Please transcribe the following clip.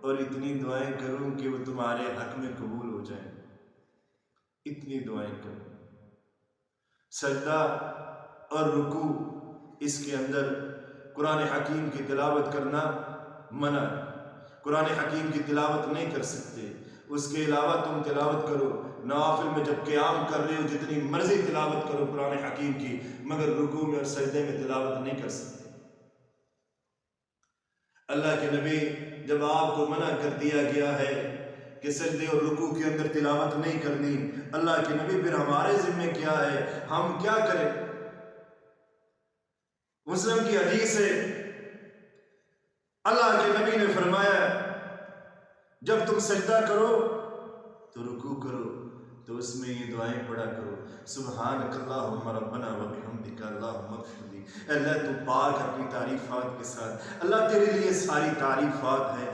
और इतनी दुआएं करूं कि वो तुम्हारे हक में कबूल हो जाए, इतनी दुआएं करूं। सजदा और रुकू, इसके अंदर कुरान हकीम की तिलावत करना मना। कुरान हकीम की तिलावत नहीं कर सकते, उसके अलावा तुम तिलावत करो। नवाफिल में जब क़याम कर रहे हो जितनी मर्जी तिलावत करो कुरान हकीम की, मगर रुकू में और सजदे में तिलावत नहीं कर सकते। अल्लाह के नबी, जब आपको मना कर दिया गया है कि सजदे और रुकू के अंदर तिलावत नहीं करनी, अल्लाह के नबी फिर हमारे जिम्मे क्या है, हम क्या करें? मुस्लिम की हदीस है, अल्लाह के नबी ने फरमाया जब तुम सजदा करो तो रुकू करो तो उसमें ये दुआएं पढ़ा करो, सुब्हानकल्लाहुम्मा रब्बना व बिहम्दिका अल्लाहुम्मा इग़फिरली। अल्लाह तू पाक अपनी तारीफात के साथ, अल्लाह तेरे लिए सारी तारीफात है।